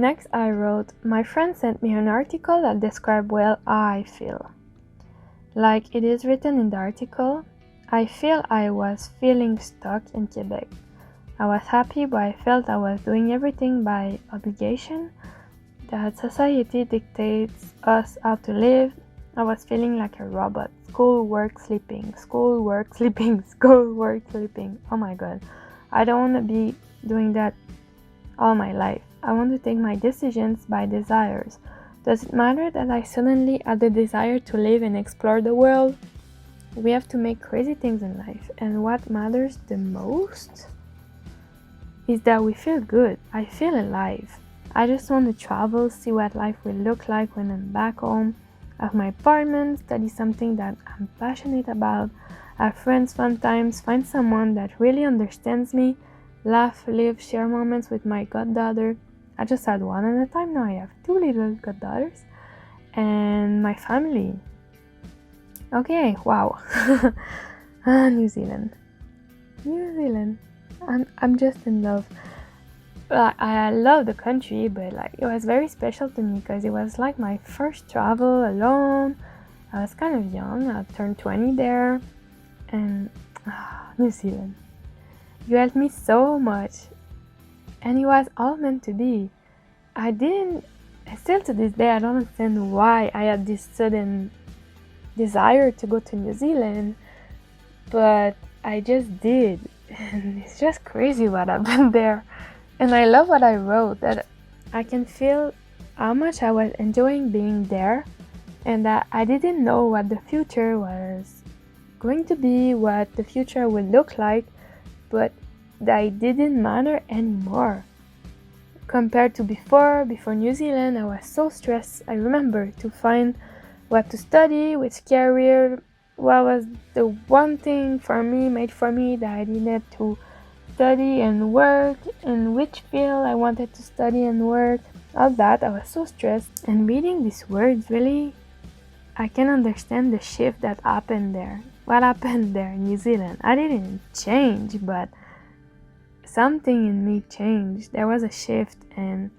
Next, I wrote, my friend sent me an article that described well how I feel. Like it is written in the article, I feel I was feeling stuck in Quebec. I was happy, but I felt I was doing everything by obligation, that society dictates us how to live. I was feeling like a robot. School, work, sleeping. School, work, sleeping. School, work, sleeping. Oh my god. I don't want to be doing that all my life. I want to take my decisions by desires. Does it matter that I suddenly had the desire to live and explore the world? We have to make crazy things in life, and what matters the most is that we feel good. I feel alive. I just want to travel, see what life will look like when I'm back home, have my apartment, study something that I'm passionate about, have friends, fun times, find someone that really understands me, laugh, live, share moments with my goddaughter. I just had one at a time, now I have 2 little goddaughters, and my family. Okay, wow. New Zealand. I'm just in love. I love the country, but like it was very special to me because it was like my first travel alone. I was kind of young. I turned 20 there, and New Zealand. You helped me so much, and it was all meant to be. Still to this day, I don't understand why I had this sudden desire to go to New Zealand, but I just did, and it's just crazy what happened there. And I love what I wrote, that I can feel how much I was enjoying being there, and that I didn't know what the future was going to be, what the future would look like, but that it didn't matter anymore. Compared to before New Zealand, I was so stressed. I remember to find what to study, which career, what was the one thing made for me that I needed to study and work, and which field I wanted to study and work. All that, I was so stressed. And reading these words, really, I can understand the shift that happened there. What happened there in New Zealand? I didn't change, but something in me changed. There was a shift, and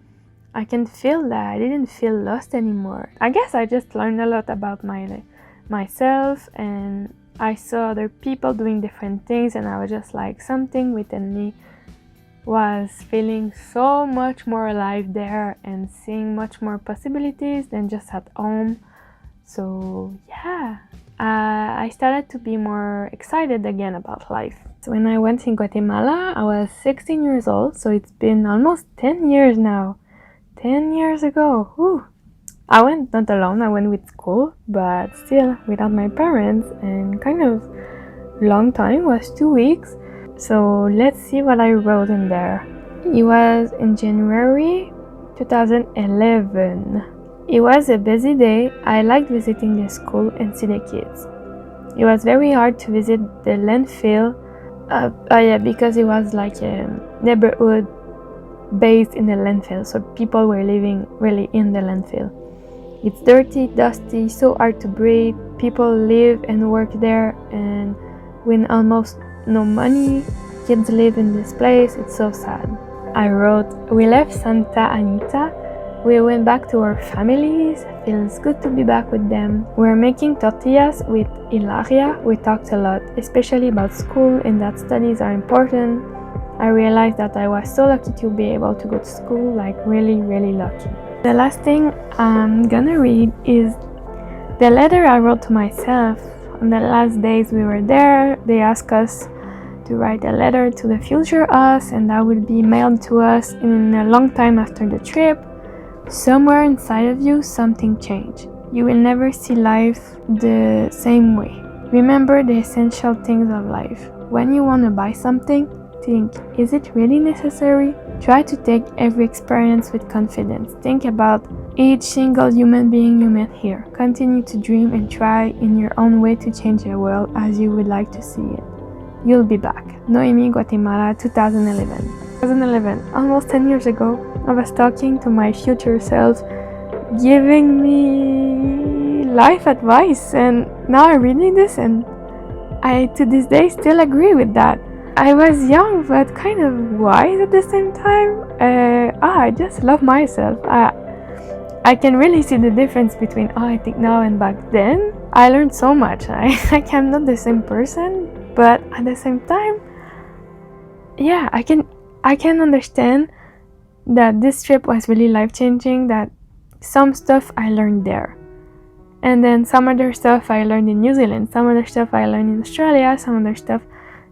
I can feel that I didn't feel lost anymore. I guess I just learned a lot about myself, and I saw other people doing different things, and I was just like, something within me was feeling so much more alive there and seeing much more possibilities than just at home. So yeah, I started to be more excited again about life. So when I went in Guatemala, I was 16 years old, so it's been almost 10 years now. 10 years ago. Whew. I went not alone, I went with school, but still without my parents, and kind of long time, was 2 weeks. So let's see what I wrote in there. It was in January 2011. It was a busy day. I liked visiting the school and see the kids. It was very hard to visit the landfill, because it was like a neighborhood based in the landfill, so people were living really in the landfill. It's dirty, dusty, so hard to breathe. People live and work there, and with almost no money, kids live in this place. It's so sad. I wrote, we left Santa Anita. We went back to our families. Feels good to be back with them. We're making tortillas with Ilaria. We talked a lot, especially about school and that studies are important. I realized that I was so lucky to be able to go to school, like really, really lucky. The last thing I'm gonna read is the letter I wrote to myself on the last days we were there. They asked us to write a letter to the future us, and that will be mailed to us in a long time after the trip. Somewhere inside of you, something changed. You will never see life the same way. Remember the essential things of life. When you want to buy something, think, is it really necessary? Try to take every experience with confidence. Think about each single human being you met here. Continue to dream and try in your own way to change the world as you would like to see it. You'll be back. Noémie, Guatemala, 2011, almost 10 years ago, I was talking to my future self, giving me life advice, and now I'm reading this and I to this day still agree with that. I was young but kind of wise at the same time. I just love myself. I can really see the difference between I think now and back then. I learned so much. I'm not the same person, but at the same time, yeah, I can understand that this trip was really life-changing, that some stuff I learned there. And then some other stuff I learned in New Zealand, some other stuff I learned in Australia, some other stuff.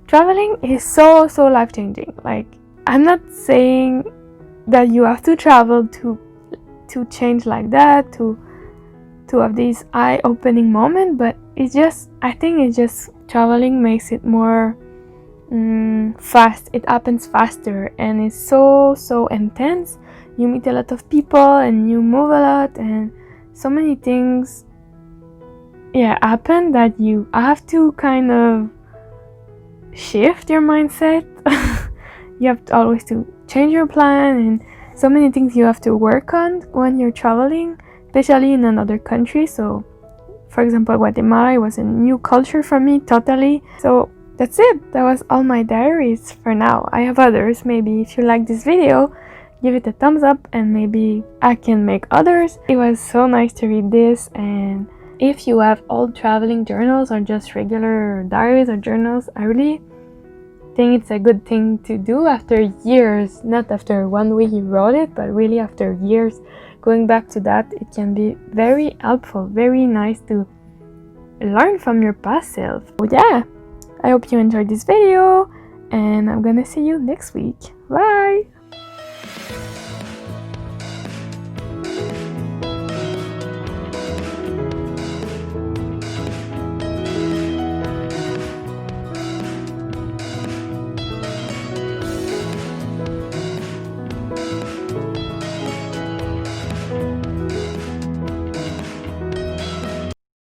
Traveling is so life-changing. Like, I'm not saying that you have to travel to change like that, to have these eye-opening moment, but I think it's just traveling makes it more fast. It happens faster and it's so intense. You meet a lot of people and you move a lot, and so many things happen that you have to kind of shift your mindset. You have to always to change your plan, and so many things you have to work on when you're traveling, especially in another country. So for example, Guatemala was a new culture for me totally. So that's it. That was all my diaries for now. I have others. Maybe if you like this video, give it a thumbs up and maybe I can make others. It was so nice to read this. And if you have old traveling journals or just regular diaries or journals, I really think it's a good thing to do after years, not after 1 week you wrote it, but really after years. Going back to that, it can be very helpful, very nice to learn from your past self. So yeah, I hope you enjoyed this video, and I'm gonna see you next week. Bye!